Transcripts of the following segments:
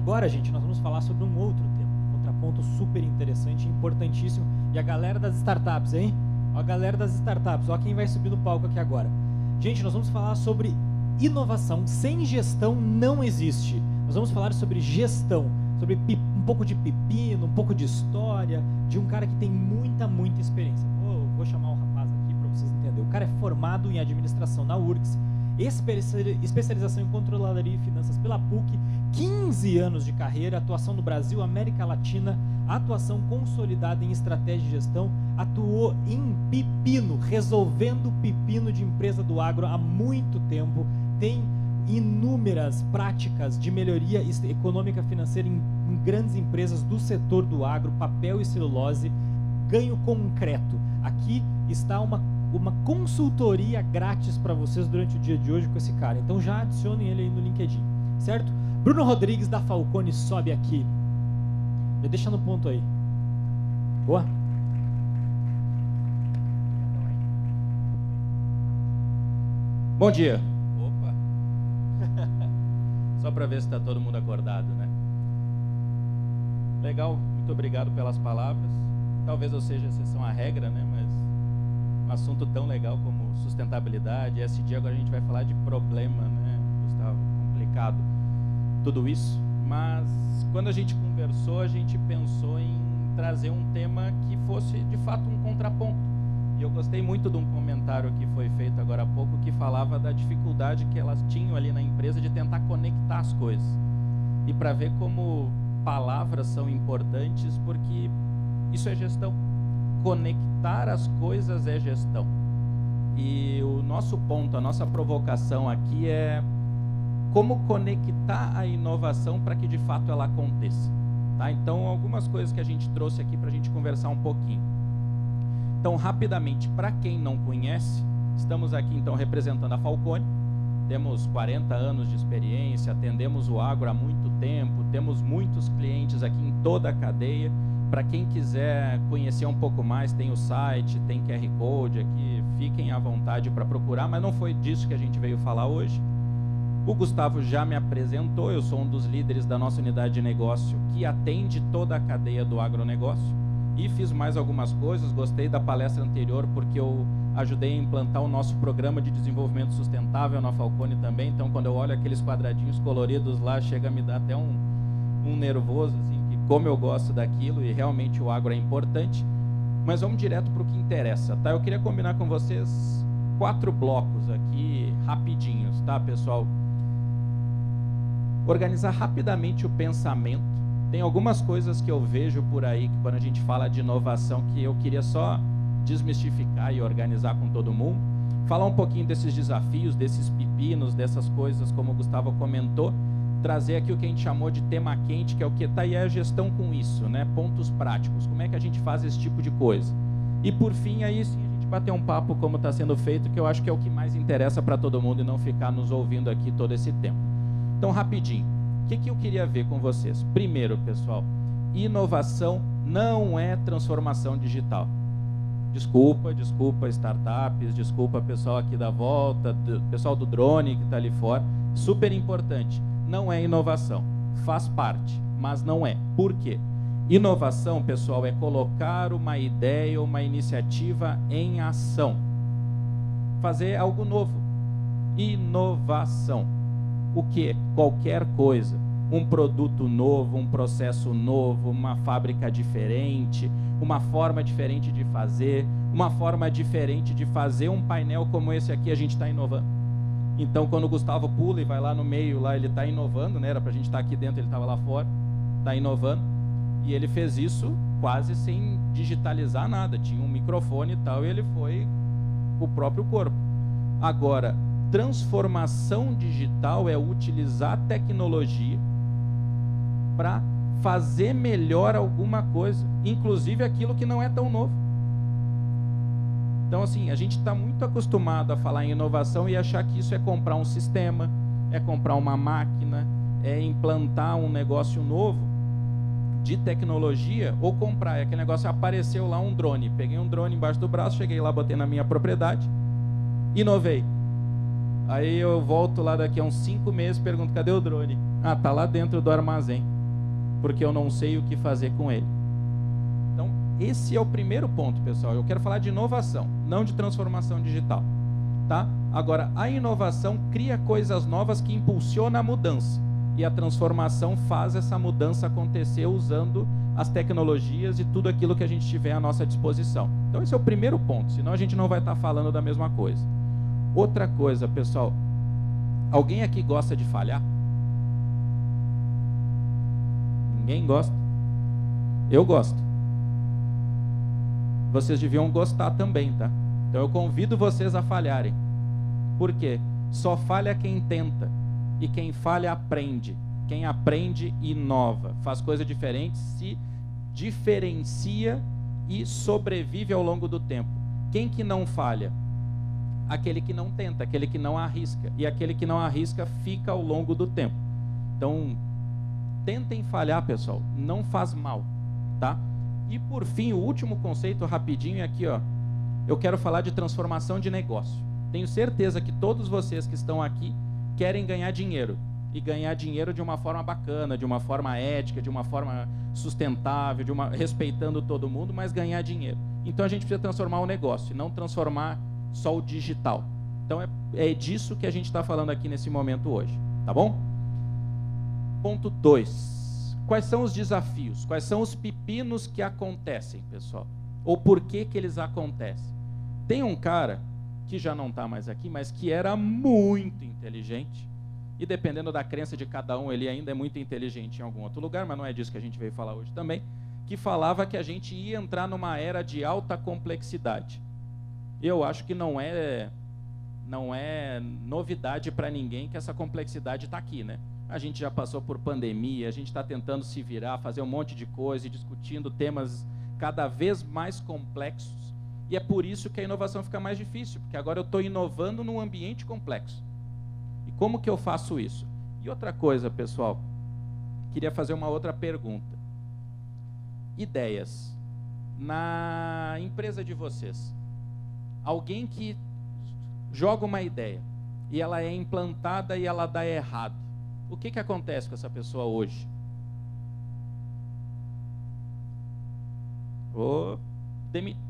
agora, gente, nós vamos falar sobre um outro tema, um contraponto super interessante, importantíssimo. E a galera das startups, hein? Ó, a galera das startups, ó quem vai subir no palco aqui agora. Gente, nós vamos falar sobre inovação. Sem gestão não existe. Nós vamos falar sobre gestão, sobre um pouco de pepino, um pouco de história, de um cara que tem muita experiência. Vou chamar o rapaz aqui para vocês entenderem. O cara é formado em administração na URGS, especialização em controladoria e finanças pela PUC, 15 anos de carreira, atuação no Brasil, América Latina, atuação consolidada em estratégia de gestão, atuou em pepino, resolvendo pepino de empresa do agro há muito tempo, tem inúmeras práticas de melhoria econômica e financeira em grandes empresas do setor do agro, papel e celulose, ganho concreto. Aqui está uma consultoria grátis para vocês durante o dia de hoje com esse cara. Então já adicionem ele aí no LinkedIn, certo? Bruno Rodrigues da Falcone sobe aqui. Já deixa no ponto aí. Boa? Bom dia. Opa. Só para ver se está todo mundo acordado, né? Legal, muito obrigado pelas palavras. Talvez eu seja exceção à regra, né? Mas um assunto tão legal como sustentabilidade, ESG, agora a gente vai falar de problema, né, Gustavo? Complicado tudo isso, mas quando a gente conversou, a gente pensou em trazer um tema que fosse de fato um contraponto. E eu gostei muito de um comentário que foi feito agora há pouco, que falava da dificuldade que elas tinham ali na empresa de tentar conectar as coisas. E para ver como palavras são importantes, porque isso é gestão. Conectar as coisas é gestão. E o nosso ponto, a nossa provocação aqui é como conectar a inovação para que de fato ela aconteça. Tá? Então, algumas coisas que a gente trouxe aqui para a gente conversar um pouquinho. Então, rapidamente, para quem não conhece, estamos aqui então representando a Falcone. Temos 40 anos de experiência, atendemos o agro há muito tempo, temos muitos clientes aqui em toda a cadeia. Para quem quiser conhecer um pouco mais, tem o site, tem QR Code aqui, fiquem à vontade para procurar, mas não foi disso que a gente veio falar hoje. O Gustavo já me apresentou, eu sou um dos líderes da nossa unidade de negócio que atende toda a cadeia do agronegócio e fiz mais algumas coisas, gostei da palestra anterior porque eu ajudei a implantar o nosso programa de desenvolvimento sustentável na Falcone também, então quando eu olho aqueles quadradinhos coloridos lá, chega a me dar até um nervoso, assim, que como eu gosto daquilo e realmente o agro é importante. Mas vamos direto para o que interessa, tá? Eu queria combinar com vocês 4 blocos aqui, rapidinhos, tá, pessoal? Organizar rapidamente o pensamento. Tem algumas coisas que eu vejo por aí, que quando a gente fala de inovação, que eu queria só desmistificar e organizar com todo mundo. Falar um pouquinho desses desafios, desses pepinos, dessas coisas, como o Gustavo comentou. Trazer aqui o que a gente chamou de tema quente, que é o que está aí a gestão com isso, né? Pontos práticos, como é que a gente faz esse tipo de coisa. E por fim, aí sim, a gente bater um papo como está sendo feito, que eu acho que é o que mais interessa para todo mundo e não ficar nos ouvindo aqui todo esse tempo. Então, rapidinho, o que eu queria ver com vocês? Primeiro, pessoal, inovação não é transformação digital. Desculpa, startups, desculpa pessoal aqui da volta, pessoal do drone que está ali fora, super importante. Não é inovação, faz parte, mas não é. Por quê? Inovação, pessoal, é colocar uma ideia ou uma iniciativa em ação. Fazer algo novo. Inovação. O quê? Qualquer coisa. Um produto novo, um processo novo, uma fábrica diferente, uma forma diferente de fazer, uma forma diferente de fazer um painel como esse aqui, a gente está inovando. Então, quando o Gustavo pula e vai lá no meio, lá ele está inovando, né? Era para a gente estar aqui dentro, ele estava lá fora, está inovando. E ele fez isso quase sem digitalizar nada. Tinha um microfone e tal, e ele foi o próprio corpo. Agora, transformação digital é utilizar tecnologia para fazer melhor alguma coisa, inclusive aquilo que não é tão novo. Então, assim, a gente está muito acostumado a falar em inovação e achar que isso é comprar um sistema, é comprar uma máquina, é implantar um negócio novo de tecnologia, ou comprar. É aquele negócio, apareceu lá um drone. Peguei um drone embaixo do braço, cheguei lá, botei na minha propriedade, inovei. Aí eu volto lá daqui a uns 5 meses, pergunto, cadê o drone? Ah, tá lá dentro do armazém. porque eu não sei o que fazer com ele. Então, esse é o primeiro ponto, pessoal. Eu quero falar de inovação, não de transformação digital, tá? Agora, a inovação cria coisas novas que impulsiona a mudança. E a transformação faz essa mudança acontecer usando as tecnologias e tudo aquilo que a gente tiver à nossa disposição. Então, esse é o primeiro ponto, senão a gente não vai estar falando da mesma coisa. Outra coisa, pessoal, alguém aqui gosta de falhar? Ninguém gosta? Eu gosto. Vocês deviam gostar também, tá? Então eu convido vocês a falharem. Por quê? Só falha quem tenta. E quem falha aprende. Quem aprende inova. Faz coisas diferentes, se diferencia e sobrevive ao longo do tempo. Quem que não falha? Aquele que não tenta, aquele que não arrisca. E aquele que não arrisca fica ao longo do tempo. Então, tentem falhar, pessoal. Não faz mal, tá? E por fim, o último conceito rapidinho é aqui, ó. Eu quero falar de transformação de negócio. Tenho certeza que todos vocês que estão aqui querem ganhar dinheiro. E ganhar dinheiro de uma forma bacana, de uma forma ética, de uma forma sustentável, respeitando todo mundo, mas ganhar dinheiro. Então a gente precisa transformar o negócio, não transformar só o digital. Então é disso que a gente está falando aqui nesse momento hoje, tá bom? Ponto 2. Quais são os desafios? Quais são os pepinos que acontecem, pessoal? Ou por que eles acontecem? Tem um cara que já não está mais aqui, mas que era muito inteligente, e dependendo da crença de cada um, ele ainda é muito inteligente em algum outro lugar, mas não é disso que a gente veio falar hoje também, que falava que a gente ia entrar numa era de alta complexidade. Eu acho que não é novidade para ninguém que essa complexidade está aqui, né? A gente já passou por pandemia, a gente está tentando se virar, fazer um monte de coisa e discutindo temas cada vez mais complexos. E é por isso que a inovação fica mais difícil, porque agora eu estou inovando num ambiente complexo. E como que eu faço isso? E outra coisa, pessoal, queria fazer uma outra pergunta. Ideias. Na empresa de vocês, alguém que joga uma ideia e ela é implantada e ela dá errado, o que acontece com essa pessoa hoje? Vou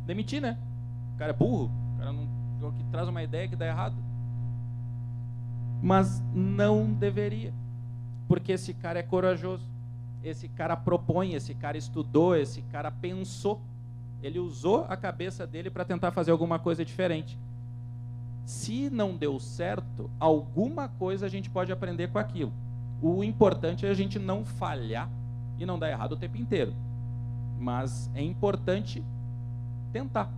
demitir, né? O cara é burro, o cara que traz uma ideia que dá errado. Mas não deveria, porque esse cara é corajoso, esse cara propõe, esse cara estudou, esse cara pensou, ele usou a cabeça dele para tentar fazer alguma coisa diferente. Se não deu certo, alguma coisa a gente pode aprender com aquilo. O importante é a gente não falhar e não dar errado o tempo inteiro. Mas é importante tentar.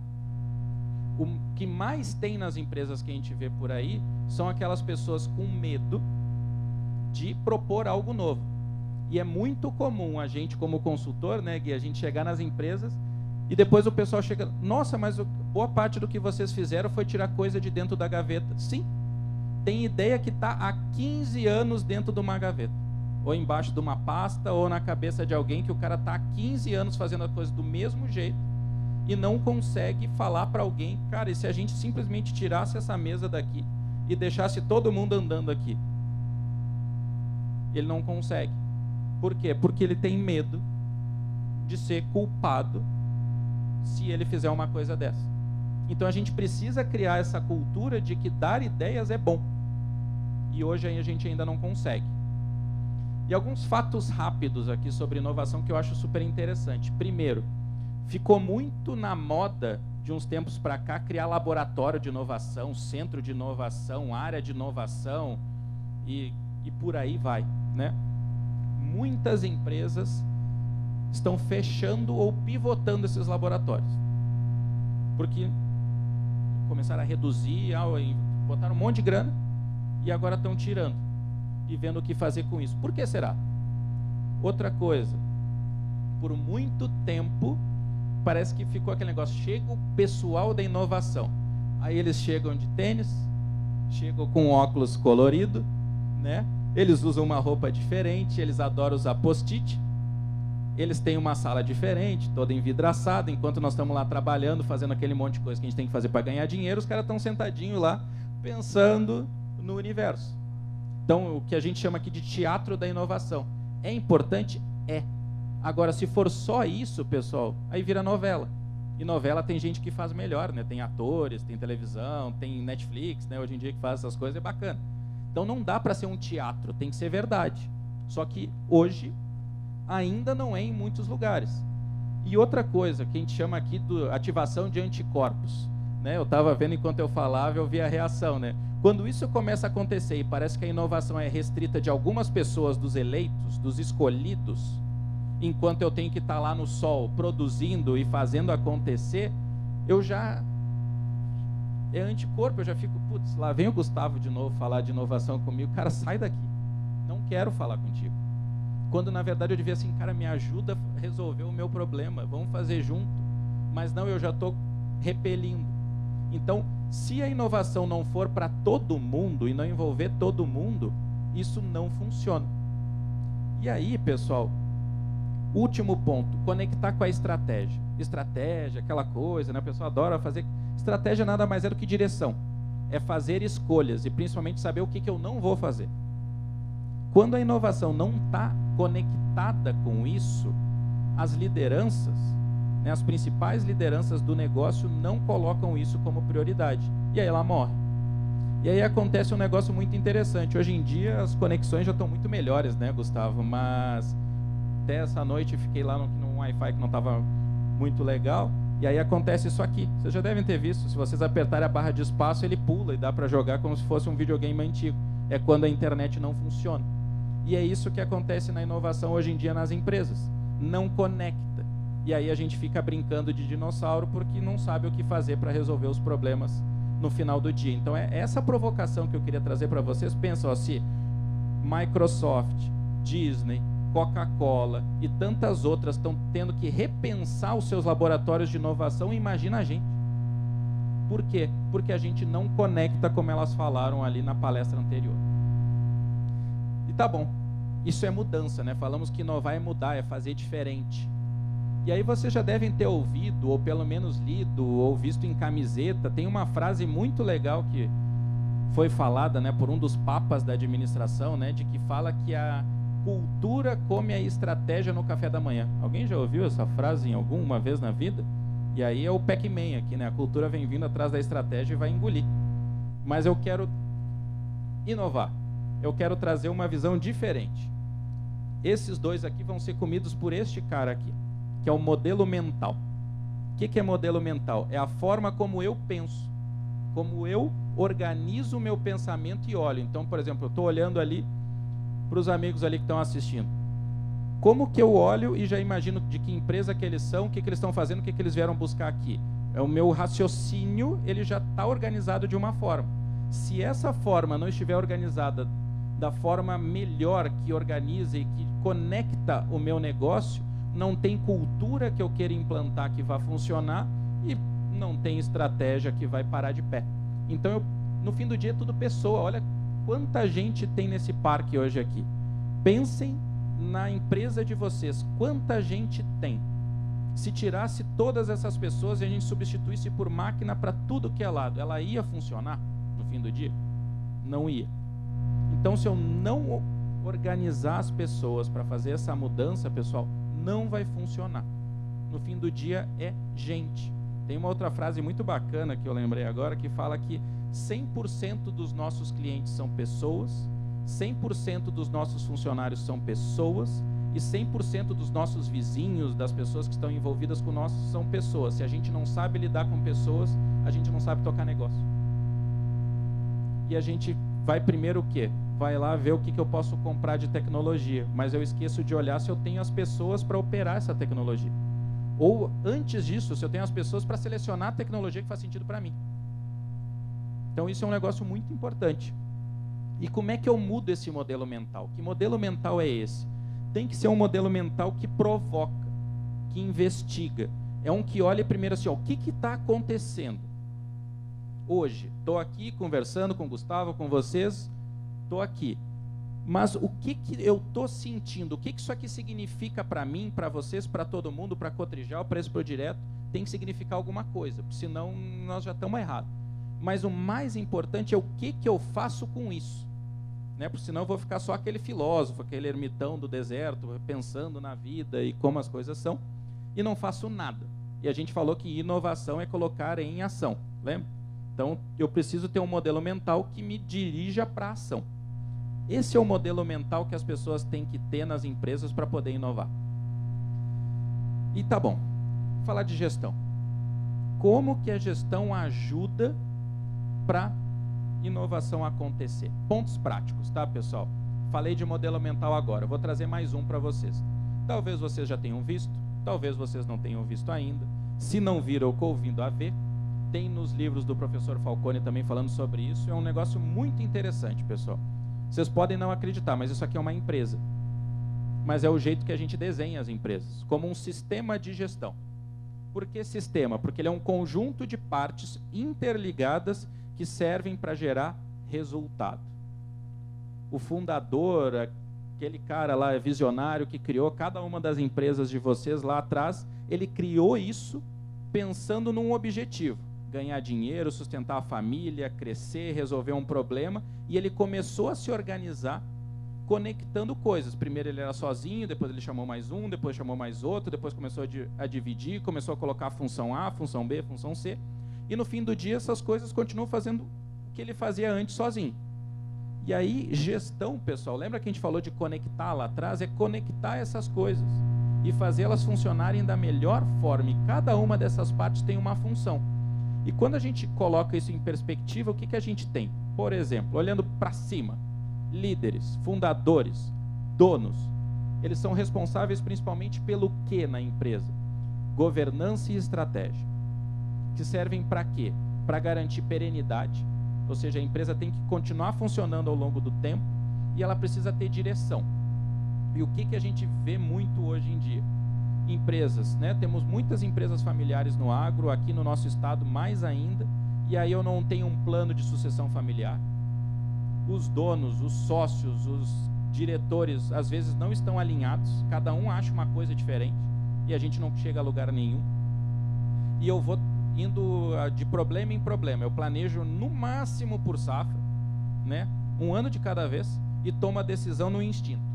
O que mais tem nas empresas que a gente vê por aí são aquelas pessoas com medo de propor algo novo. E é muito comum a gente, como consultor, né, Gui, a gente chegar nas empresas e depois o pessoal chega, nossa, mas boa parte do que vocês fizeram foi tirar coisa de dentro da gaveta. Sim, tem ideia que está há 15 anos dentro de uma gaveta. Ou embaixo de uma pasta, ou na cabeça de alguém que o cara está há 15 anos fazendo a coisa do mesmo jeito e não consegue falar para alguém, cara, e se a gente simplesmente tirasse essa mesa daqui e deixasse todo mundo andando aqui? Ele não consegue. Por quê? Porque ele tem medo de ser culpado se ele fizer uma coisa dessa. Então a gente precisa criar essa cultura de que dar ideias é bom. E hoje a gente ainda não consegue. E alguns fatos rápidos aqui sobre inovação que eu acho super interessante. Primeiro, ficou muito na moda de uns tempos para cá criar laboratório de inovação, centro de inovação, área de inovação e por aí vai, né? Muitas empresas estão fechando ou pivotando esses laboratórios. Porque começaram a reduzir, botaram um monte de grana e agora estão tirando e vendo o que fazer com isso. Por que será? Outra coisa, por muito tempo parece que ficou aquele negócio, chega o pessoal da inovação. Aí eles chegam de tênis, chegam com óculos colorido, né? Eles usam uma roupa diferente, eles adoram usar post-it, eles têm uma sala diferente, toda envidraçada, enquanto nós estamos lá trabalhando, fazendo aquele monte de coisa que a gente tem que fazer para ganhar dinheiro, os caras estão sentadinhos lá, pensando no universo. Então, o que a gente chama aqui de teatro da inovação. É importante? É. Agora, se for só isso, pessoal, aí vira novela. E novela tem gente que faz melhor, né? Tem atores, tem televisão, tem Netflix, né? Hoje em dia que faz essas coisas é bacana. Então não dá para ser um teatro, tem que ser verdade. Só que hoje ainda não é em muitos lugares. E outra coisa que a gente chama aqui de ativação de anticorpos, né? Eu estava vendo enquanto eu falava, eu vi a reação, né? Quando isso começa a acontecer e parece que a inovação é restrita de algumas pessoas, dos eleitos, dos escolhidos, enquanto eu tenho que estar lá no sol produzindo e fazendo acontecer, eu já... é anticorpo, eu já fico, putz, lá vem o Gustavo de novo falar de inovação comigo, cara, sai daqui, não quero falar contigo. Quando na verdade eu devia assim, cara, me ajuda a resolver o meu problema, vamos fazer junto, mas não, eu já estou repelindo. Então, se a inovação não for para todo mundo e não envolver todo mundo, isso não funciona. E aí, pessoal, último ponto, conectar com a estratégia. Estratégia, aquela coisa, né? O pessoal adora fazer. Estratégia nada mais é do que direção. É fazer escolhas e principalmente saber o que eu não vou fazer. Quando a inovação não está conectada com isso, as lideranças, né, as principais lideranças do negócio não colocam isso como prioridade. E aí ela morre. E aí acontece um negócio muito interessante. Hoje em dia as conexões já estão muito melhores, né, Gustavo? Mas até essa noite fiquei lá num Wi-Fi que não estava muito legal. E aí acontece isso aqui. Vocês já devem ter visto. Se vocês apertarem a barra de espaço, ele pula e dá para jogar como se fosse um videogame antigo. É quando a internet não funciona. E é isso que acontece na inovação hoje em dia nas empresas. Não conecta. E aí a gente fica brincando de dinossauro porque não sabe o que fazer para resolver os problemas no final do dia. Então é essa provocação que eu queria trazer para vocês. Pensa, ó, se Microsoft, Disney, Coca-Cola e tantas outras estão tendo que repensar os seus laboratórios de inovação, imagina a gente. Por quê? Porque a gente não conecta como elas falaram ali na palestra anterior. E tá bom, isso é mudança, né? Falamos que inovar é mudar, é fazer diferente. E aí vocês já devem ter ouvido, ou pelo menos lido, ou visto em camiseta, tem uma frase muito legal que foi falada, né, por um dos papas da administração, né, de que fala que a cultura come a estratégia no café da manhã. Alguém já ouviu essa frase em alguma vez na vida? E aí é o Pac-Man aqui, né? A cultura vem vindo atrás da estratégia e vai engolir. Mas eu quero inovar. Eu quero trazer uma visão diferente. Esses dois aqui vão ser comidos por este cara aqui, que é o modelo mental. O que é modelo mental? É a forma como eu penso, como eu organizo o meu pensamento e olho. Então, por exemplo, eu estou olhando ali para os amigos ali que estão assistindo. Como que eu olho e já imagino de que empresa que eles são, o que eles estão fazendo, o que eles vieram buscar aqui? É o meu raciocínio, ele já está organizado de uma forma. Se essa forma não estiver organizada da forma melhor que organiza e que conecta o meu negócio, não tem cultura que eu queira implantar que vai funcionar e não tem estratégia que vai parar de pé. Então, no fim do dia, é tudo pessoa. Olha quanta gente tem nesse parque hoje aqui. Pensem na empresa de vocês. Quanta gente tem? Se tirasse todas essas pessoas e a gente substituísse por máquina para tudo que é lado, ela ia funcionar no fim do dia? Não ia. Então, se eu não organizar as pessoas para fazer essa mudança, pessoal, não vai funcionar. No fim do dia é gente. Tem uma outra frase muito bacana que eu lembrei agora, que fala que 100% dos nossos clientes são pessoas, 100% dos nossos funcionários são pessoas e 100% dos nossos vizinhos, das pessoas que estão envolvidas com nós, são pessoas. Se a gente não sabe lidar com pessoas, a gente não sabe tocar negócio. E a gente vai primeiro o quê? Vai lá ver o que eu posso comprar de tecnologia, mas eu esqueço de olhar se eu tenho as pessoas para operar essa tecnologia. Ou, antes disso, se eu tenho as pessoas para selecionar a tecnologia que faz sentido para mim. Então, isso é um negócio muito importante. E como é que eu mudo esse modelo mental? Que modelo mental é esse? Tem que ser um modelo mental que provoca, que investiga. É um que olha primeiro assim, ó, o que está acontecendo? Hoje, estou aqui conversando com o Gustavo, com vocês, estou aqui. Mas o que eu estou sentindo? O que isso aqui significa para mim, para vocês, para todo mundo, para a Cotrijal, para esse Prodireto? Tem que significar alguma coisa, senão nós já estamos errados. Mas o mais importante é o que eu faço com isso. né? Porque senão eu vou ficar só aquele filósofo, aquele ermitão do deserto, pensando na vida e como as coisas são, e não faço nada. E a gente falou que inovação é colocar em ação, lembra? Então, eu preciso ter um modelo mental que me dirija para a ação. Esse é o modelo mental que as pessoas têm que ter nas empresas para poder inovar. E tá bom, vou falar de gestão. Como que a gestão ajuda para inovação acontecer? Pontos práticos, tá, pessoal? Falei de modelo mental agora, eu vou trazer mais um para vocês. Talvez vocês já tenham visto, talvez vocês não tenham visto ainda. Se não viram ou ouvindo a ver, tem nos livros do professor Falcone também falando sobre isso. É um negócio muito interessante, pessoal. Vocês podem não acreditar, mas isso aqui é uma empresa. Mas é o jeito que a gente desenha as empresas, como um sistema de gestão. Por que sistema? Porque ele é um conjunto de partes interligadas que servem para gerar resultado. O fundador, aquele cara lá visionário que criou cada uma das empresas de vocês lá atrás, ele criou isso pensando num objetivo: ganhar dinheiro, sustentar a família, crescer, resolver um problema, e ele começou a se organizar conectando coisas. Primeiro ele era sozinho, depois ele chamou mais um, depois chamou mais outro, depois começou a dividir, começou a colocar a função A, função B, função C, e no fim do dia essas coisas continuam fazendo o que ele fazia antes sozinho. E aí, gestão, pessoal, lembra que a gente falou de conectar lá atrás? É conectar essas coisas e fazê-las funcionarem da melhor forma, e cada uma dessas partes tem uma função. E quando a gente coloca isso em perspectiva, o que a gente tem? Por exemplo, olhando para cima, líderes, fundadores, donos, eles são responsáveis principalmente pelo que na empresa? Governança e estratégia. Que servem para quê? Para garantir perenidade, ou seja, a empresa tem que continuar funcionando ao longo do tempo e ela precisa ter direção. E o que a gente vê muito hoje em dia? Empresas, né? Temos muitas empresas familiares no agro, aqui no nosso estado mais ainda, e aí eu não tenho um plano de sucessão familiar. Os donos, os sócios, os diretores, às vezes não estão alinhados, cada um acha uma coisa diferente, e a gente não chega a lugar nenhum. E eu vou indo de problema em problema, eu planejo no máximo por safra, né? Um ano de cada vez, e tomo a decisão no instinto.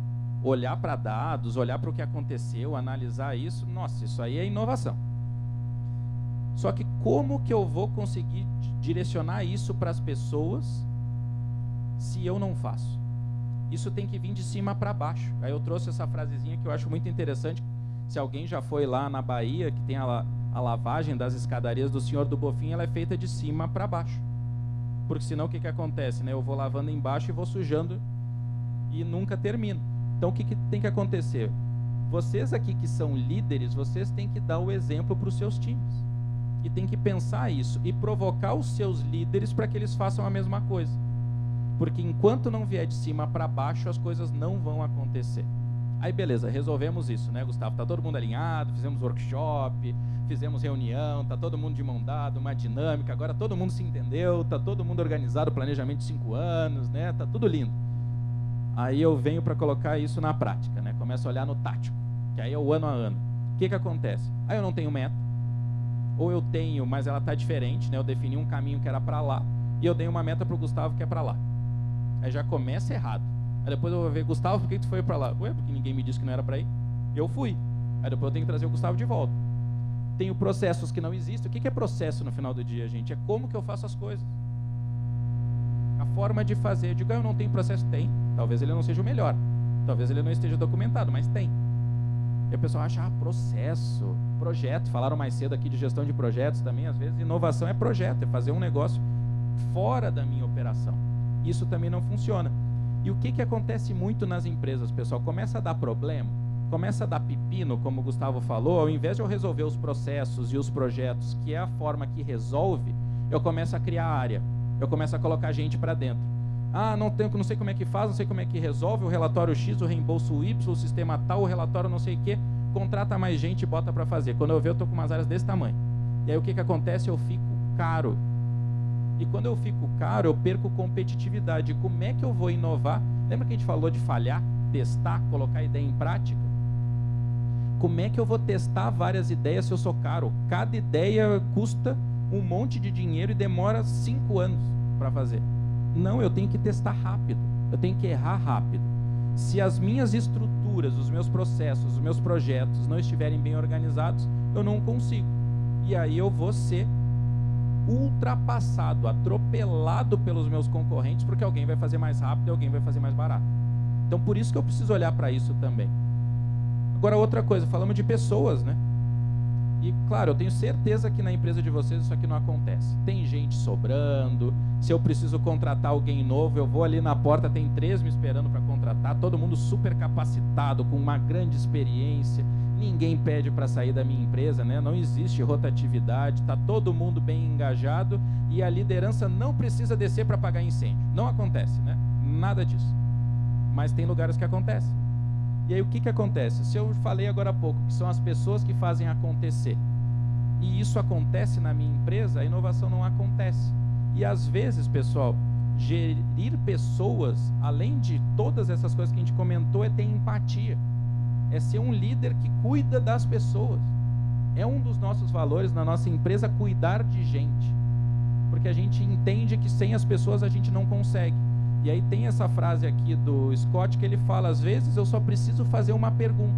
Olhar para dados, olhar para o que aconteceu, analisar isso, nossa, isso aí é inovação. Só que como que eu vou conseguir direcionar isso para as pessoas se eu não faço? Isso tem que vir de cima para baixo. Aí eu trouxe essa frasezinha que eu acho muito interessante. Se alguém já foi lá na Bahia, que tem a lavagem das escadarias do Senhor do Bofim, ela é feita de cima para baixo. Porque senão o que acontece, né? Eu vou lavando embaixo e vou sujando e nunca termino. Então, o que tem que acontecer? Vocês aqui que são líderes, vocês têm que dar o exemplo para os seus times. E tem que pensar isso e provocar os seus líderes para que eles façam a mesma coisa. Porque enquanto não vier de cima para baixo, as coisas não vão acontecer. Aí, beleza, resolvemos isso, né, Gustavo? Tá todo mundo alinhado, fizemos workshop, fizemos reunião, tá todo mundo de mão dada, uma dinâmica, agora todo mundo se entendeu, tá todo mundo organizado, planejamento de 5 anos, né? Tá tudo lindo. Aí eu venho para colocar isso na prática, né? Começo a olhar no tático, que aí é o ano a ano. O que acontece? Aí eu não tenho meta, ou eu tenho, mas ela está diferente, né? Eu defini um caminho que era para lá, e eu dei uma meta para o Gustavo que é para lá. Aí já começa errado. Aí depois eu vou ver, Gustavo, por que tu foi para lá? Ué, porque ninguém me disse que não era para ir. Eu fui. Aí depois eu tenho que trazer o Gustavo de volta. Tenho processos que não existem. O que é processo no final do dia, gente? É como que eu faço as coisas. A forma de fazer. Eu digo, eu não tenho processo. Tem. Talvez ele não seja o melhor. Talvez ele não esteja documentado, mas tem. E o pessoal acha, processo, projeto. Falaram mais cedo aqui de gestão de projetos também. Às vezes, inovação é projeto, é fazer um negócio fora da minha operação. Isso também não funciona. E o que acontece muito nas empresas, pessoal? Começa a dar problema, começa a dar pepino, como o Gustavo falou, ao invés de eu resolver os processos e os projetos, que é a forma que resolve, eu começo a criar área, eu começo a colocar gente para dentro. Ah, não sei como é que faz, não sei como é que resolve, o relatório X, o reembolso Y, o sistema tal, o relatório não sei o quê, contrata mais gente e bota para fazer. Quando eu ver, eu estou com umas áreas desse tamanho. E aí o que acontece? Eu fico caro. E quando eu fico caro, eu perco competitividade. Como é que eu vou inovar? Lembra que a gente falou de falhar, testar, colocar a ideia em prática? Como é que eu vou testar várias ideias se eu sou caro? Cada ideia custa um monte de dinheiro e demora 5 anos para fazer. Não, eu tenho que testar rápido. Eu tenho que errar rápido. Se as minhas estruturas, os meus processos, os meus projetos não estiverem bem organizados, eu não consigo. E aí eu vou ser ultrapassado, atropelado pelos meus concorrentes, porque alguém vai fazer mais rápido e alguém vai fazer mais barato. Então por isso que eu preciso olhar para isso também. Agora outra coisa, falamos de pessoas, né? E claro, eu tenho certeza que na empresa de vocês isso aqui não acontece. Tem gente sobrando, se eu preciso contratar alguém novo, eu vou ali na porta, tem 3 me esperando para contratar, todo mundo super capacitado, com uma grande experiência, ninguém pede para sair da minha empresa, né? Não existe rotatividade, está todo mundo bem engajado e a liderança não precisa descer para apagar incêndio. Não acontece, né? Nada disso. Mas tem lugares que acontece. E aí o que acontece? Se eu falei agora há pouco que são as pessoas que fazem acontecer, e isso acontece na minha empresa, a inovação não acontece. E às vezes, pessoal, gerir pessoas, além de todas essas coisas que a gente comentou, é ter empatia. É ser um líder que cuida das pessoas. É um dos nossos valores na nossa empresa, cuidar de gente. Porque a gente entende que sem as pessoas a gente não consegue. E aí tem essa frase aqui do Scott que ele fala, às vezes eu só preciso fazer uma pergunta.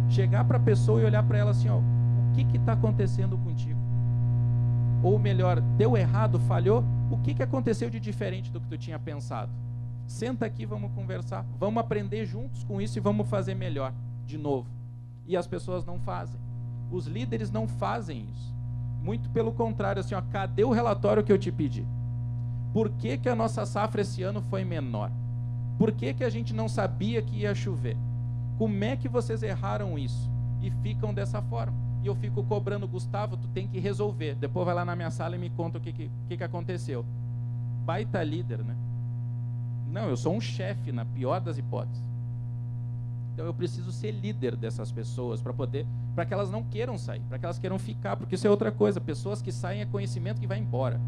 Chegar para a pessoa e olhar para ela assim, ó, o que está acontecendo contigo? Ou melhor, deu errado, falhou? O que aconteceu de diferente do que tu tinha pensado? Senta aqui, vamos conversar, vamos aprender juntos com isso e vamos fazer melhor, de novo. E as pessoas não fazem. Os líderes não fazem isso. Muito pelo contrário, assim, ó, cadê o relatório que eu te pedi? Por que a nossa safra esse ano foi menor? Por que a gente não sabia que ia chover? Como é que vocês erraram isso? E ficam dessa forma. E eu fico cobrando, Gustavo, tu tem que resolver. Depois vai lá na minha sala e me conta o que aconteceu. Baita líder, né? Não, eu sou um chefe, na pior das hipóteses. Então eu preciso ser líder dessas pessoas para que elas não queiram sair, para que elas queiram ficar, porque isso é outra coisa. Pessoas que saem é conhecimento que vai embora.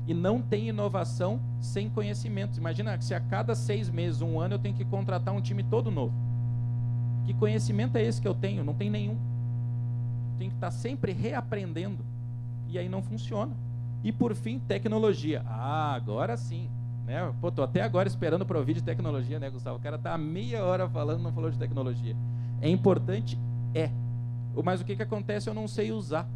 E não tem inovação sem conhecimento. Imagina que se a cada 6 meses, 1 ano, eu tenho que contratar um time todo novo. Que conhecimento é esse que eu tenho? Não tem nenhum. Tem que estar sempre reaprendendo. E aí não funciona. E por fim, tecnologia. Ah, agora sim. Né? Pô, tô até agora esperando para ouvir de tecnologia, né, Gustavo? O cara tá há meia hora falando e não falou de tecnologia. É importante? É. Mas o que acontece? Eu não sei usar.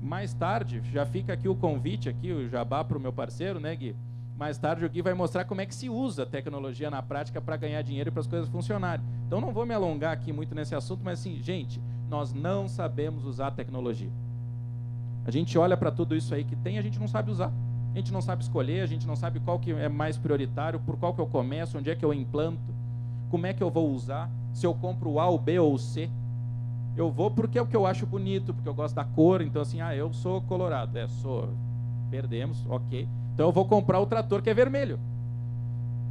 Mais tarde, já fica aqui o convite, aqui, o jabá para o meu parceiro, né, Gui? Mais tarde o Gui vai mostrar como é que se usa a tecnologia na prática para ganhar dinheiro e para as coisas funcionarem. Então não vou me alongar aqui muito nesse assunto, mas assim, gente, nós não sabemos usar a tecnologia. A gente olha para tudo isso aí que tem, a gente não sabe usar. A gente não sabe escolher, a gente não sabe qual que é mais prioritário, por qual que eu começo, onde é que eu implanto, como é que eu vou usar, se eu compro o A, o B ou o C. Eu vou porque é o que eu acho bonito, porque eu gosto da cor, então assim, eu sou colorado. Perdemos, ok. Então eu vou comprar o trator que é vermelho.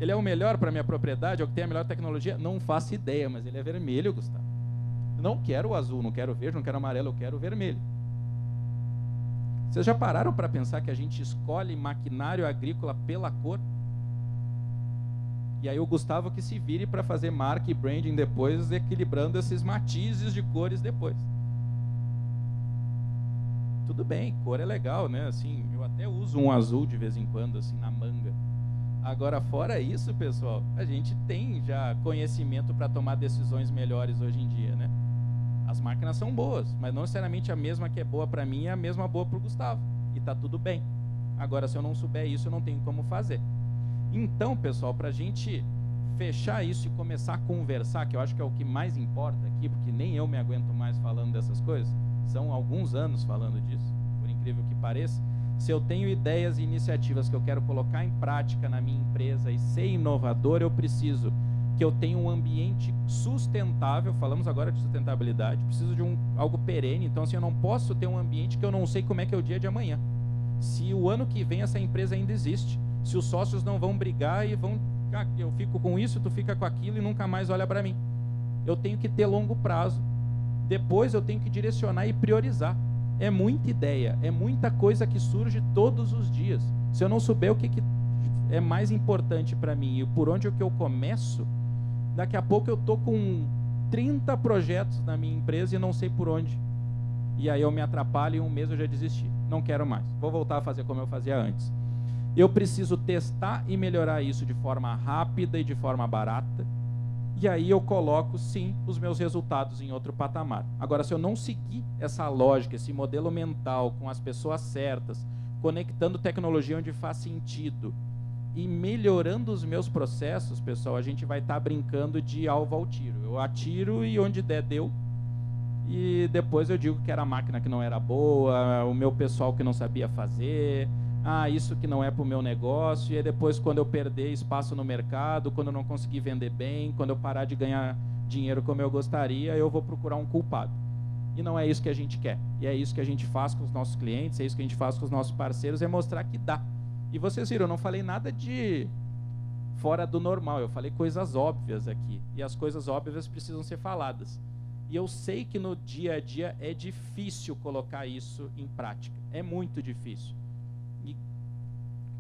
Ele é o melhor para a minha propriedade, é o que tem a melhor tecnologia? Não faço ideia, mas ele é vermelho, Gustavo. Eu não quero o azul, não quero o verde, não quero o amarelo, eu quero o vermelho. Vocês já pararam para pensar que a gente escolhe maquinário agrícola pela cor? E aí o Gustavo que se vire para fazer marca e branding depois, equilibrando esses matizes de cores depois. Tudo bem, cor é legal, né? Assim, eu até uso um azul de vez em quando, assim, na manga. Agora, fora isso, pessoal, a gente tem já conhecimento para tomar decisões melhores hoje em dia, né? As máquinas são boas, mas não necessariamente a mesma que é boa para mim é a mesma boa para o Gustavo. E tá tudo bem. Agora, se eu não souber isso, eu não tenho como fazer. Então, pessoal, para a gente fechar isso e começar a conversar, que eu acho que é o que mais importa aqui, porque nem eu me aguento mais falando dessas coisas, são alguns anos falando disso, por incrível que pareça. Se eu tenho ideias e iniciativas que eu quero colocar em prática na minha empresa e ser inovador, eu preciso que eu tenha um ambiente sustentável. Falamos agora de sustentabilidade, preciso de algo perene. Então, assim, eu não posso ter um ambiente que eu não sei como é que é o dia de amanhã. Se o ano que vem essa empresa ainda existe, se os sócios não vão brigar e vão, eu fico com isso, tu fica com aquilo e nunca mais olha para mim. Eu tenho que ter longo prazo. Depois eu tenho que direcionar e priorizar. É muita ideia, é muita coisa que surge todos os dias. Se eu não souber o que é mais importante para mim e por onde é que eu começo, daqui a pouco eu tô com 30 projetos na minha empresa e não sei por onde. E aí eu me atrapalho e em um mês eu já desisti. Não quero mais. Vou voltar a fazer como eu fazia antes. Eu preciso testar e melhorar isso de forma rápida e de forma barata. E aí eu coloco, sim, os meus resultados em outro patamar. Agora, se eu não seguir essa lógica, esse modelo mental com as pessoas certas, conectando tecnologia onde faz sentido e melhorando os meus processos, pessoal, a gente vai estar brincando de alvo ao tiro. Eu atiro e onde der, deu. E depois eu digo que era a máquina que não era boa, o meu pessoal que não sabia fazer, isso que não é para o meu negócio. E aí depois, quando eu perder espaço no mercado, quando eu não conseguir vender bem, quando eu parar de ganhar dinheiro como eu gostaria, eu vou procurar um culpado. E não é isso que a gente quer. E é isso que a gente faz com os nossos clientes, é isso que a gente faz com os nossos parceiros, é mostrar que dá. E vocês viram, eu não falei nada de fora do normal, eu falei coisas óbvias aqui. E as coisas óbvias precisam ser faladas. E eu sei que no dia a dia é difícil colocar isso em prática. É muito difícil. E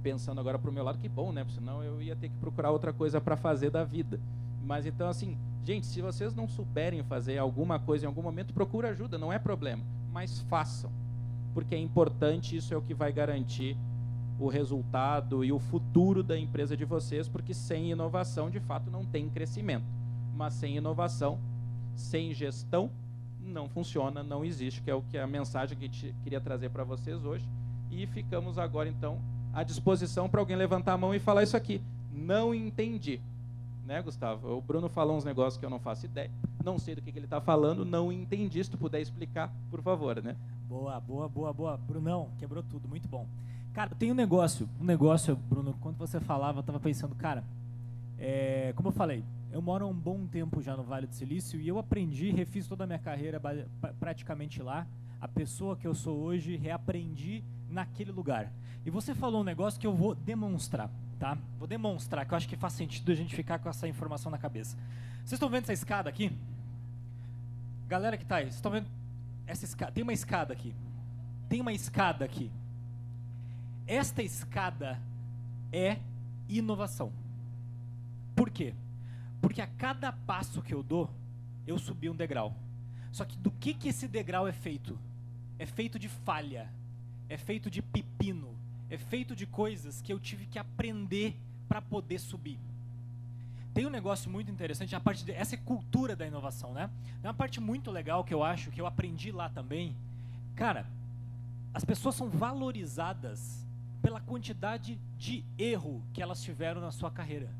pensando agora para o meu lado, que bom, né? Porque senão eu ia ter que procurar outra coisa para fazer da vida. Mas então, assim, gente, se vocês não souberem fazer alguma coisa em algum momento, procura ajuda, não é problema. Mas façam. Porque é importante, isso é o que vai garantir o resultado e o futuro da empresa de vocês, porque sem inovação, de fato, não tem crescimento. Mas sem inovação, sem gestão, não funciona, não existe, que é o que a mensagem que a gente queria trazer para vocês hoje. E ficamos agora, então, à disposição para alguém levantar a mão e falar isso aqui. Não entendi. Né, Gustavo? O Bruno falou uns negócios que eu não faço ideia. Não sei do que ele está falando, não entendi. Se tu puder explicar, por favor, né? Boa. Brunão, quebrou tudo, muito bom. Cara, tem um negócio, Bruno, quando você falava, eu estava pensando, cara, como eu falei, eu moro há um bom tempo já no Vale do Silício e eu aprendi, refiz toda a minha carreira praticamente lá. A pessoa que eu sou hoje, reaprendi naquele lugar. E você falou um negócio que eu vou demonstrar, tá? Vou demonstrar, que eu acho que faz sentido a gente ficar com essa informação na cabeça. Vocês estão vendo essa escada aqui? Galera que tá aí, vocês estão vendo essa escada? Tem uma escada aqui. Esta escada é inovação. Por quê? Porque a cada passo que eu dou, eu subi um degrau. Só que do que esse degrau é feito? É feito de falha, é feito de pepino, é feito de coisas que eu tive que aprender para poder subir. Tem um negócio muito interessante, essa é cultura da inovação, né? É uma parte muito legal que eu acho, que eu aprendi lá também. Cara, as pessoas são valorizadas pela quantidade de erro que elas tiveram na sua carreira.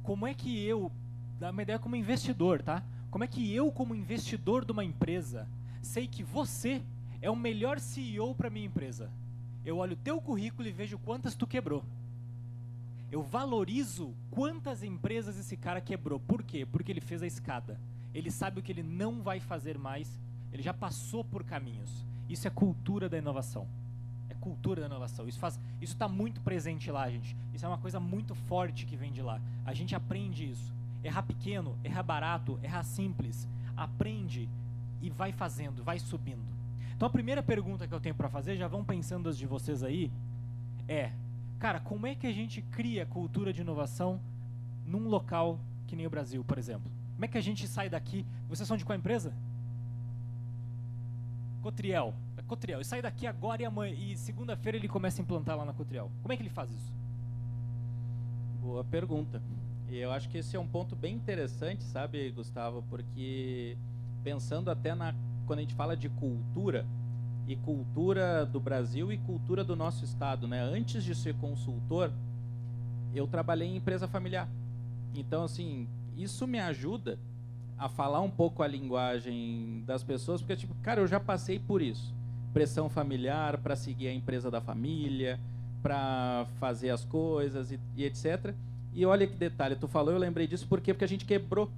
Como é que eu, dá uma ideia como investidor, tá? Como é que eu, como investidor de uma empresa, sei que você é o melhor CEO para minha empresa? Eu olho o teu currículo e vejo quantas tu quebrou. Eu valorizo quantas empresas esse cara quebrou. Por quê? Porque ele fez a escada. Ele sabe o que ele não vai fazer mais. Ele já passou por caminhos. Isso é cultura da inovação. É cultura da inovação. Isso está muito presente lá, gente. Isso é uma coisa muito forte que vem de lá. A gente aprende isso. Errar pequeno, errar barato, errar simples. Aprende e vai fazendo, vai subindo. Então a primeira pergunta que eu tenho para fazer, já vão pensando as de vocês aí, cara, como é que a gente cria cultura de inovação num local que nem o Brasil, por exemplo? Como é que a gente sai daqui? Vocês são de qual empresa? Cotriel. E sai daqui agora e segunda-feira ele começa a implantar lá na Cotriel. Como é que ele faz isso? Boa pergunta. E eu acho que esse é um ponto bem interessante, sabe, Gustavo? Porque pensando até quando a gente fala de cultura, e cultura do Brasil e cultura do nosso estado, né? Antes de ser consultor, eu trabalhei em empresa familiar. Então, assim, isso me ajuda a falar um pouco a linguagem das pessoas, porque, tipo, cara, eu já passei por isso. Pressão familiar para seguir a empresa da família, para fazer as coisas e etc. E olha que detalhe, tu falou, eu lembrei disso, por quê? Porque a gente quebrou.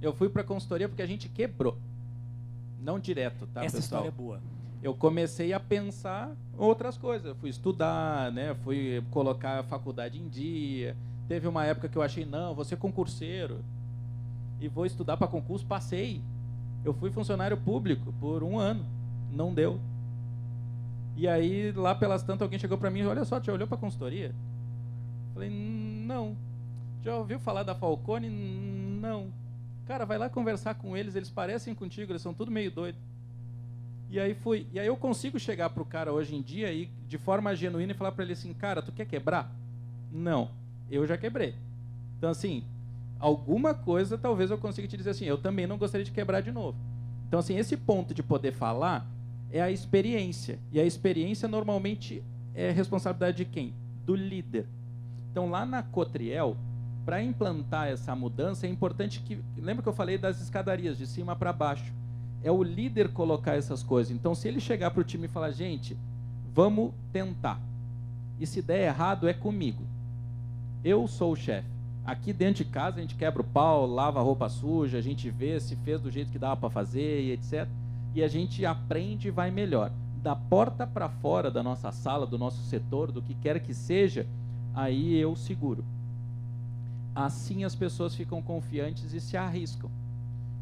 Eu fui para a consultoria porque a gente quebrou. Não direto, tá, Essa pessoal? História é boa. Eu comecei a pensar outras coisas. Eu fui estudar, né? Fui colocar a faculdade em dia. Teve uma época que eu achei, não, vou ser concurseiro e vou estudar para concurso. Passei. Eu fui funcionário público por 1 ano. Não deu. E aí, lá pelas tantas, alguém chegou para mim e olha só, já olhou para a consultoria? Falei, não. Já ouviu falar da Falcone? Não. Cara, vai lá conversar com eles, eles parecem contigo, eles são tudo meio doido. E aí fui. E aí eu consigo chegar pro cara hoje em dia e de forma genuína e falar para ele assim, cara, tu quer quebrar? Não, eu já quebrei. Então assim, alguma coisa talvez eu consiga te dizer assim, eu também não gostaria de quebrar de novo. Então assim, esse ponto de poder falar é a experiência. E a experiência normalmente é responsabilidade de quem? Do líder. Então lá na Cotriel, para implantar essa mudança, é importante que... Lembra que eu falei das escadarias, de cima para baixo? É o líder colocar essas coisas. Então, se ele chegar para o time e falar, gente, vamos tentar. E se der errado, é comigo. Eu sou o chefe. Aqui dentro de casa, a gente quebra o pau, lava a roupa suja, a gente vê se fez do jeito que dava para fazer, e etc. E a gente aprende e vai melhor. Da porta para fora da nossa sala, do nosso setor, do que quer que seja, aí eu seguro. Assim as pessoas ficam confiantes e se arriscam.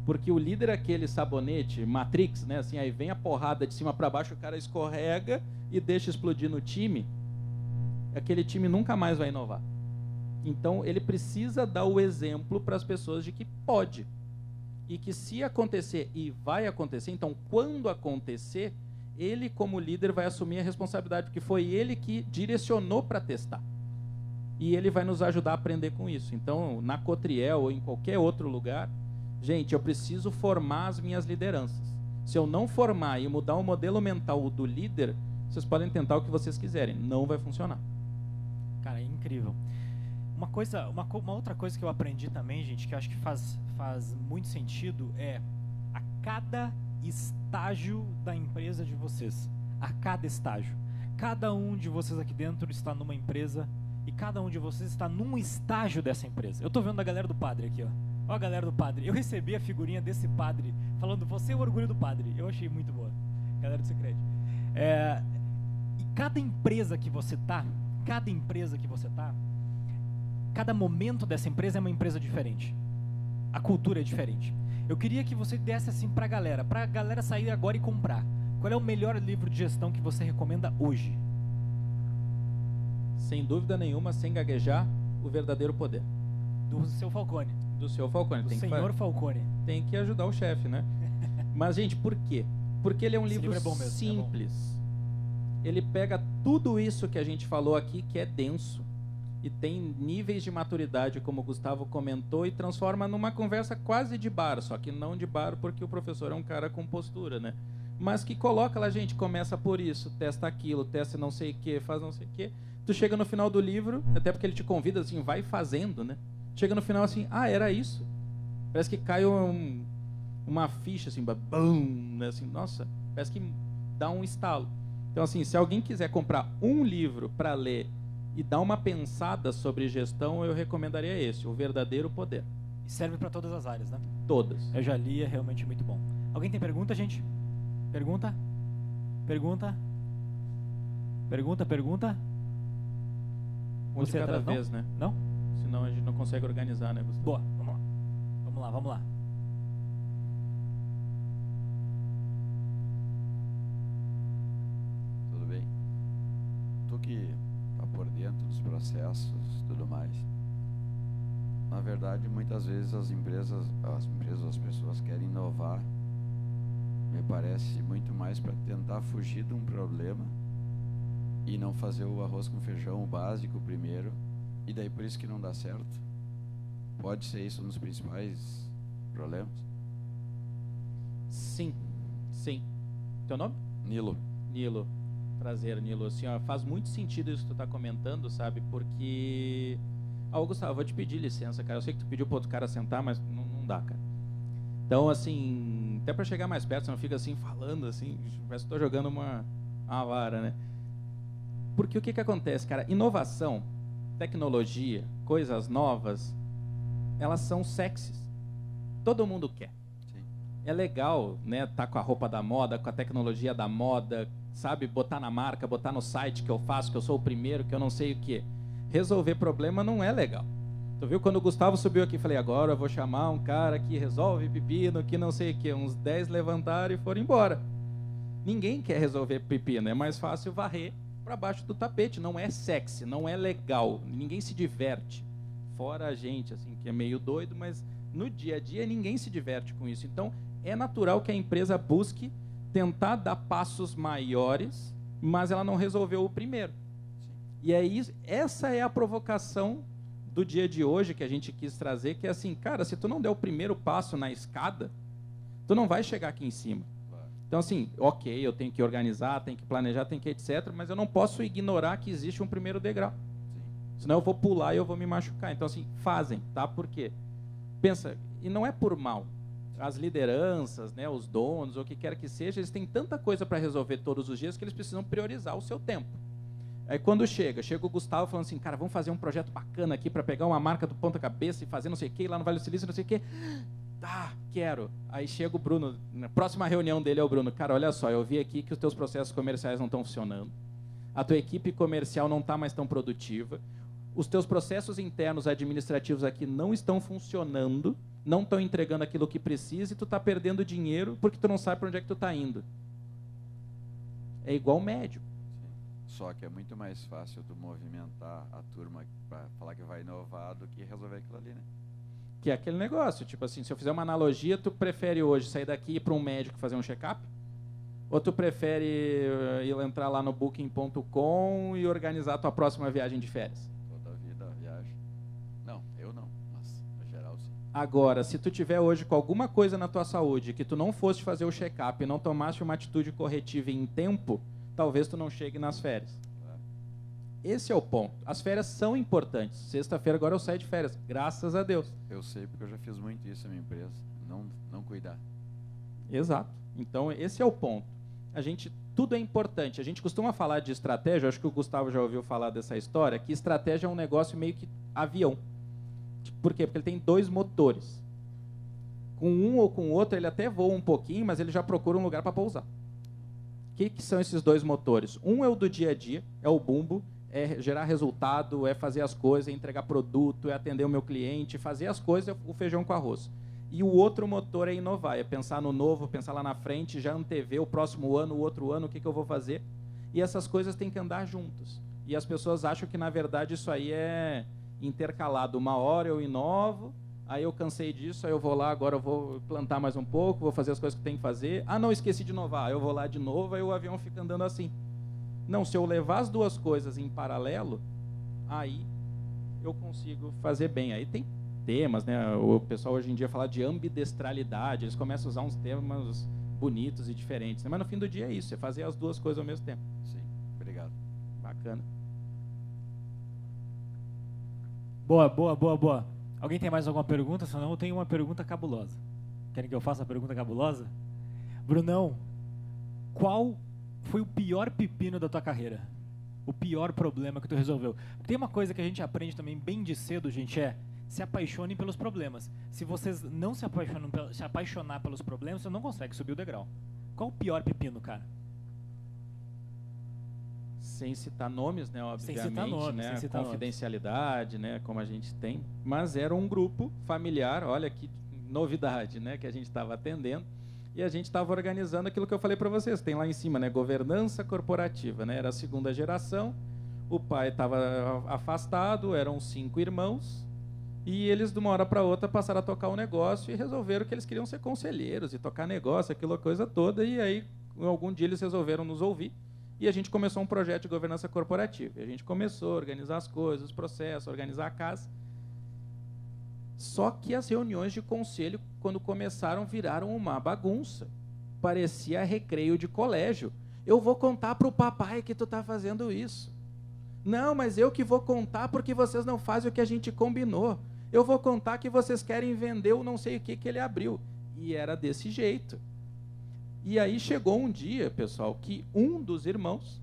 Porque o líder é aquele sabonete, Matrix, né? Assim, aí vem a porrada de cima para baixo, o cara escorrega e deixa explodir no time. Aquele time nunca mais vai inovar. Então, ele precisa dar o exemplo para as pessoas de que pode. E que se acontecer, e vai acontecer, então, quando acontecer, ele, como líder, vai assumir a responsabilidade, porque foi ele que direcionou para testar. E ele vai nos ajudar a aprender com isso. Então, na Cotriel ou em qualquer outro lugar, gente, eu preciso formar as minhas lideranças. Se eu não formar e mudar o modelo mental do líder, vocês podem tentar o que vocês quiserem. Não vai funcionar. Cara, é incrível. Uma outra coisa que eu aprendi também, gente, que eu acho que faz muito sentido é a cada estágio da empresa de vocês. A cada estágio. Cada um de vocês aqui dentro está numa empresa e cada um de vocês está num estágio dessa empresa. Eu tô vendo a galera do padre aqui, ó. Ó a galera do padre. Eu recebi a figurinha desse padre falando, você é o orgulho do padre. Eu achei muito boa. Galera do Secret. E cada empresa que você tá, cada momento dessa empresa é uma empresa diferente. A cultura é diferente. Eu queria que você desse assim pra galera sair agora e comprar. Qual é o melhor livro de gestão que você recomenda hoje? Sem dúvida nenhuma, sem gaguejar, O Verdadeiro Poder. Do seu Falcone. Do seu Falcone. Do senhor Falcone. Tem que ajudar o chefe, né? Mas, gente, por quê? Porque ele é um livro é bom mesmo, simples. Ele pega tudo isso que a gente falou aqui, que é denso, e tem níveis de maturidade, como o Gustavo comentou, e transforma numa conversa quase de bar, só que não de bar porque o professor é um cara com postura, né? Mas que coloca lá, gente, começa por isso, testa aquilo, testa não sei o que, faz não sei o que. Tu chega no final do livro, até porque ele te convida assim, vai fazendo, né? Chega no final assim, era isso. Parece que cai uma ficha assim, bum, né? Assim, nossa, parece que dá um estalo. Então assim, se alguém quiser comprar um livro para ler e dar uma pensada sobre gestão, eu recomendaria esse, O Verdadeiro Poder. E serve para todas as áreas, né? Todas. Eu já li, é realmente muito bom. Alguém tem pergunta, gente? Pergunta? Um de cada vez, né? Não? Senão a gente não consegue organizar, né, Gustavo? Boa, vamos lá. Tudo bem? Tu que tá por dentro dos processos e tudo mais. Na verdade, muitas vezes as pessoas querem inovar, me parece muito mais para tentar fugir de um problema e não fazer o arroz com feijão, o básico primeiro, e daí por isso que não dá certo. Pode ser isso um dos principais problemas? Sim. Teu nome? Nilo. Prazer, Nilo. Assim, ó, faz muito sentido isso que tu tá comentando, sabe? Porque... Gustavo, eu vou te pedir licença, cara. Eu sei que tu pediu pro outro cara sentar, mas não dá, cara. Então, assim, até para chegar mais perto, você não fica assim, falando assim, parece que tô jogando uma vara, né? Porque o que acontece, cara? Inovação, tecnologia, coisas novas, elas são sexys. Todo mundo quer. Sim. É legal, né? Tá com a roupa da moda, com a tecnologia da moda, sabe? Botar na marca, botar no site que eu faço, que eu sou o primeiro, que eu não sei o quê. Resolver problema não é legal. Tu viu quando o Gustavo subiu aqui, falei, agora eu vou chamar um cara que resolve pepino, que não sei o quê. Uns 10 levantaram e foram embora. Ninguém quer resolver pepino, é mais fácil varrer para baixo do tapete. Não é sexy, não é legal, ninguém se diverte. Fora a gente, assim, que é meio doido, mas no dia a dia ninguém se diverte com isso. Então, é natural que a empresa busque tentar dar passos maiores, mas ela não resolveu o primeiro. E aí, essa é a provocação do dia de hoje que a gente quis trazer, que é assim, cara, se tu não der o primeiro passo na escada, tu não vai chegar aqui em cima. Então, assim, ok, eu tenho que organizar, tenho que planejar, tenho que etc., mas eu não posso ignorar que existe um primeiro degrau. Senão eu vou pular e eu vou me machucar. Então, assim, fazem, tá? Por quê? Pensa, e não é por mal. As lideranças, né, os donos, ou o que quer que seja, eles têm tanta coisa para resolver todos os dias que eles precisam priorizar o seu tempo. Aí quando chega o Gustavo falando assim, cara, vamos fazer um projeto bacana aqui para pegar uma marca do ponta cabeça e fazer não sei o que, lá no Vale do Silício, não sei o que. Tá, quero. Aí chega o Bruno, na próxima reunião dele é o Bruno, cara, olha só, eu vi aqui que os teus processos comerciais não estão funcionando, a tua equipe comercial não está mais tão produtiva, os teus processos internos administrativos aqui não estão funcionando, não estão entregando aquilo que precisa e tu está perdendo dinheiro porque tu não sabe para onde é que tu está indo. É igual médico. Só que é muito mais fácil tu movimentar a turma para falar que vai inovar do que resolver aquilo ali, né? Que é aquele negócio, tipo assim, se eu fizer uma analogia, tu prefere hoje sair daqui e ir para um médico fazer um check-up? Ou tu prefere ir entrar lá no booking.com e organizar a tua próxima viagem de férias? Toda a vida, viagem. Não, eu não, mas no geral sim. Agora, se tu tiver hoje com alguma coisa na tua saúde que tu não foste fazer o check-up e não tomaste uma atitude corretiva em tempo, talvez tu não chegue nas férias. Esse é o ponto. As férias são importantes. Sexta-feira agora eu saio de férias, graças a Deus. Eu sei porque eu já fiz muito isso na minha empresa, não cuidar. Exato. Então esse é o ponto. Tudo é importante. A gente costuma falar de estratégia, acho que o Gustavo já ouviu falar dessa história, que estratégia é um negócio meio que avião. Por quê? Porque ele tem 2 motores. Com um ou com o outro ele até voa um pouquinho, mas ele já procura um lugar para pousar. O que são esses 2 motores? Um é o do dia a dia, é o bumbo, é gerar resultado, é fazer as coisas, é entregar produto, é atender o meu cliente, fazer as coisas, é o feijão com arroz. E o outro motor é inovar, é pensar no novo, pensar lá na frente, já antever o próximo ano, o outro ano, o que eu vou fazer. E essas coisas têm que andar juntos. E as pessoas acham que, na verdade, isso aí é intercalado. Uma hora eu inovo, aí eu cansei disso, aí eu vou lá, agora eu vou plantar mais um pouco, vou fazer as coisas que tem que fazer. Ah, não, esqueci de inovar, eu vou lá de novo, aí o avião fica andando assim. Não, se eu levar as 2 coisas em paralelo, aí eu consigo fazer bem. Aí tem temas, né? O pessoal hoje em dia fala de ambidestralidade, eles começam a usar uns termos bonitos e diferentes, né? Mas no fim do dia é isso, é fazer as 2 coisas ao mesmo tempo. Sim, obrigado. Bacana. Boa. Alguém tem mais alguma pergunta? Senão eu tenho uma pergunta cabulosa. Querem que eu faça a pergunta cabulosa? Brunão, qual foi o pior pepino da tua carreira? O pior problema que tu resolveu? Tem uma coisa que a gente aprende também bem de cedo, gente, se apaixonem pelos problemas. Se vocês não se apaixonar pelos problemas, você não consegue subir o degrau. Qual o pior pepino, cara? Sem citar nomes, né, obviamente, sem citar nomes, né, sem citar confidencialidade, né, como a gente tem, mas era um grupo familiar, olha que novidade, né, que a gente estava atendendo, e a gente estava organizando aquilo que eu falei para vocês, tem lá em cima, né, governança corporativa, né, era a 2ª geração, o pai estava afastado, eram 5 irmãos, e eles de uma hora para outra passaram a tocar o negócio e resolveram que eles queriam ser conselheiros e tocar negócio, aquela coisa toda, e aí algum dia eles resolveram nos ouvir, e a gente começou um projeto de governança corporativa, e a gente começou a organizar as coisas, os processos, organizar a casa. Só que as reuniões de conselho, quando começaram, viraram uma bagunça. Parecia recreio de colégio. Eu vou contar para o papai que tu está fazendo isso. Não, mas eu que vou contar porque vocês não fazem o que a gente combinou. Eu vou contar que vocês querem vender o não sei o que ele abriu. E era desse jeito. E aí chegou um dia, pessoal, que um dos irmãos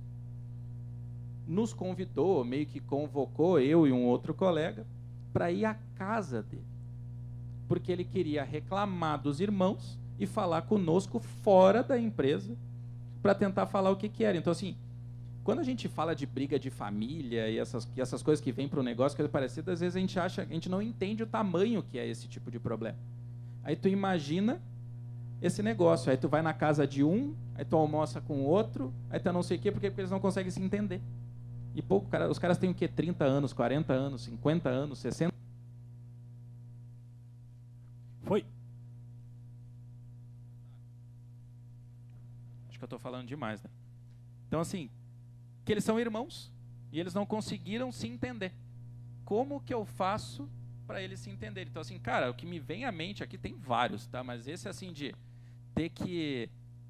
nos convidou, meio que convocou eu e um outro colega, para ir à casa dele, porque ele queria reclamar dos irmãos e falar conosco fora da empresa para tentar falar o que era. Então, assim, quando a gente fala de briga de família e essas coisas que vêm para o negócio, coisa parecida, às vezes a gente não entende o tamanho que é esse tipo de problema. Aí tu imagina esse negócio, aí tu vai na casa de um, aí tu almoça com o outro, aí tu não sei o quê, porque eles não conseguem se entender. E pouco, os caras têm o quê? 30 anos, 40 anos, 50 anos, 60. Foi. Acho que eu estou falando demais, né? Então, assim, que eles são irmãos e eles não conseguiram se entender. Como que eu faço para eles se entenderem? Então, assim, cara, o que me vem à mente aqui tem vários, tá? Mas esse, assim, de ter que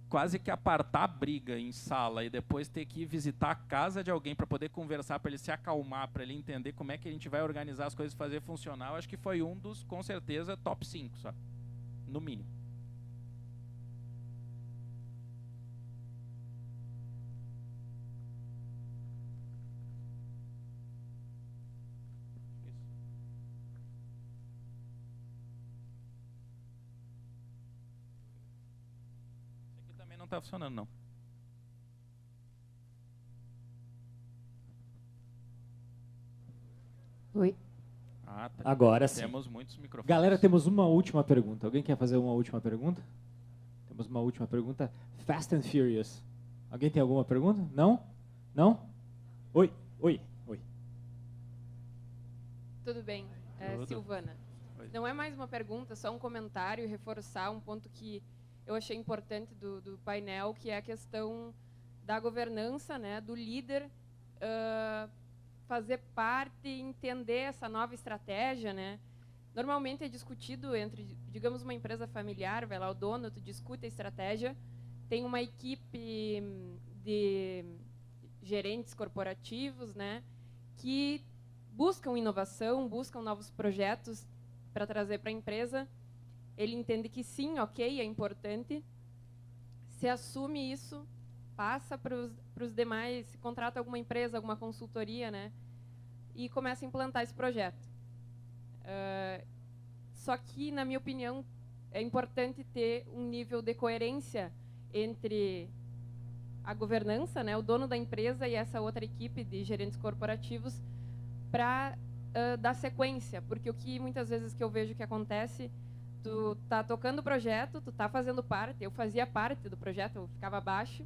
quase que apartar a briga em sala e depois ter que ir visitar a casa de alguém para poder conversar, para ele se acalmar, para ele entender como é que a gente vai organizar as coisas e fazer funcionar, eu acho que foi um dos, com certeza, top 5, sabe? No mínimo. Não está funcionando, não. Oi. Ah, tá. Agora sim. Temos muitos microfones. Galera, temos uma última pergunta. Alguém quer fazer uma última pergunta? Temos uma última pergunta. Fast and Furious. Alguém tem alguma pergunta? Não? Não? Oi. Tudo bem, Tudo. Silvana. Oi. Não é mais uma pergunta, só um comentário, reforçar um ponto que eu achei importante do painel, que é a questão da governança, né, do líder fazer parte, entender essa nova estratégia, né? Normalmente é discutido entre, digamos, uma empresa familiar, vai lá o dono, tu discute a estratégia, tem uma equipe de gerentes corporativos, né, que buscam inovação, buscam novos projetos para trazer para a empresa. Ele entende que sim, ok, é importante. Se assume isso, passa para os demais, se contrata alguma empresa, alguma consultoria, né, e começa a implantar esse projeto. Só que, na minha opinião, é importante ter um nível de coerência entre a governança, né, o dono da empresa e essa outra equipe de gerentes corporativos para dar sequência, porque o que muitas vezes que eu vejo que acontece, tu tá tocando o projeto, tu tá fazendo parte, eu fazia parte do projeto, eu ficava abaixo,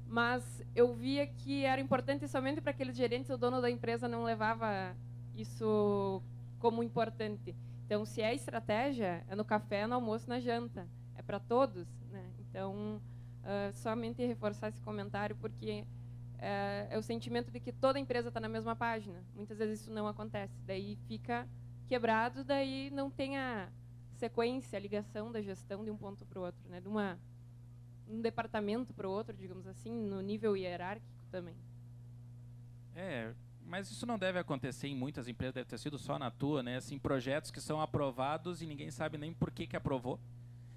mas eu via que era importante somente para aqueles gerentes, o dono da empresa não levava isso como importante. Então, se é estratégia, é no café, no almoço, na janta, é para todos, né? Então, somente reforçar esse comentário, porque é o sentimento de que toda empresa está na mesma página. Muitas vezes isso não acontece, daí fica quebrado, daí não tem a sequência, a ligação da gestão de um ponto para o outro, né? De um departamento para o outro, digamos assim, no nível hierárquico também. Mas isso não deve acontecer em muitas empresas, deve ter sido só na tua, né? Assim, projetos que são aprovados e ninguém sabe nem por que aprovou.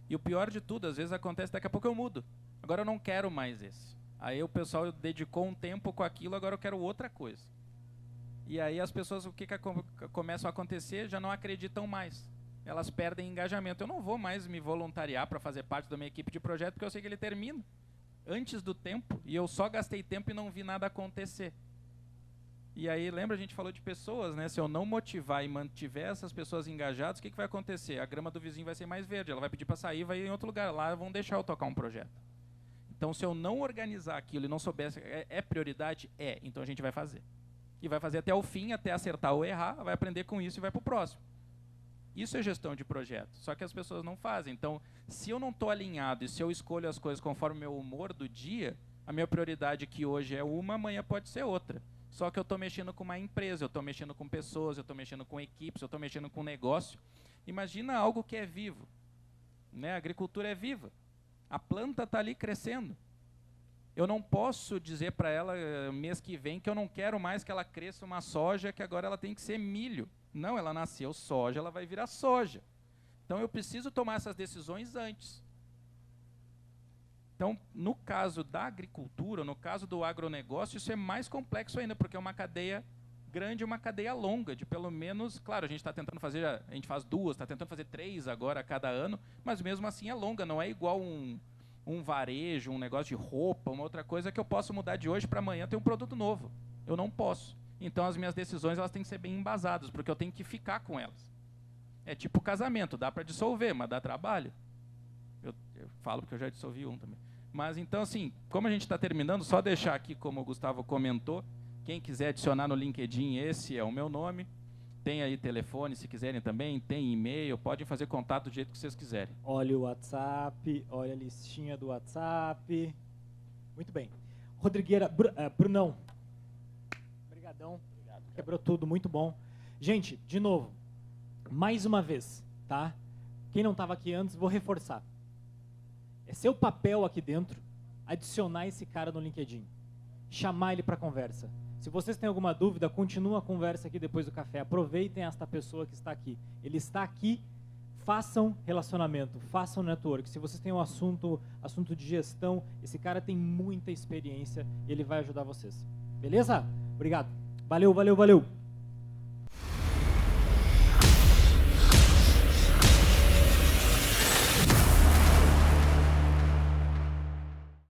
E o pior de tudo, às vezes acontece, daqui a pouco eu mudo. Agora eu não quero mais esse. Aí o pessoal dedicou um tempo com aquilo, agora eu quero outra coisa. E aí as pessoas, o que começam a acontecer, já não acreditam mais. Elas perdem engajamento. Eu não vou mais me voluntariar para fazer parte da minha equipe de projeto, porque eu sei que ele termina antes do tempo, e eu só gastei tempo e não vi nada acontecer. E aí, lembra, a gente falou de pessoas, né? Se eu não motivar e mantiver essas pessoas engajadas, o que vai acontecer? A grama do vizinho vai ser mais verde, ela vai pedir para sair, vai em outro lugar, lá vão deixar eu tocar um projeto. Então, se eu não organizar aquilo e não soubesse, é prioridade? É, então a gente vai fazer. E vai fazer até o fim, até acertar ou errar, vai aprender com isso e vai para o próximo. Isso é gestão de projeto, só que as pessoas não fazem. Então, se eu não estou alinhado e se eu escolho as coisas conforme o meu humor do dia, a minha prioridade que hoje é uma, amanhã pode ser outra. Só que eu estou mexendo com uma empresa, eu estou mexendo com pessoas, eu estou mexendo com equipes, eu estou mexendo com negócio. Imagina algo que é vivo, né? A agricultura é viva. A planta está ali crescendo. Eu não posso dizer para ela mês que vem que eu não quero mais que ela cresça uma soja, que agora ela tem que ser milho. Não, ela nasceu soja, ela vai virar soja. Então eu preciso tomar essas decisões antes. Então, no caso da agricultura, no caso do agronegócio, isso é mais complexo ainda, porque é uma cadeia grande, uma cadeia longa, de pelo menos, claro, a gente está tentando fazer, a gente faz 2, está tentando fazer 3 agora a cada ano, mas mesmo assim é longa, não é igual um varejo, um negócio de roupa, uma outra coisa que eu posso mudar de hoje para amanhã, ter um produto novo. Eu não posso. Então, as minhas decisões elas têm que ser bem embasadas, porque eu tenho que ficar com elas. É tipo casamento, dá para dissolver, mas dá trabalho. Eu falo porque eu já dissolvi um também. Mas, então, assim, como a gente está terminando, só deixar aqui, como o Gustavo comentou, quem quiser adicionar no LinkedIn, esse é o meu nome. Tem aí telefone, se quiserem também, tem e-mail, podem fazer contato do jeito que vocês quiserem. Olha o WhatsApp, olha a listinha do WhatsApp. Muito bem. Rodrigueira, Brunão. Obrigadão. Quebrou tudo, muito bom. Gente, de novo, mais uma vez, tá? Quem não estava aqui antes, vou reforçar. É seu papel aqui dentro adicionar esse cara no LinkedIn. Chamar ele para conversa. Se vocês têm alguma dúvida, continua a conversa aqui depois do café. Aproveitem esta pessoa que está aqui. Ele está aqui, façam relacionamento, façam network. Se vocês têm um assunto de gestão, esse cara tem muita experiência e ele vai ajudar vocês. Beleza? Obrigado. Valeu, valeu, valeu.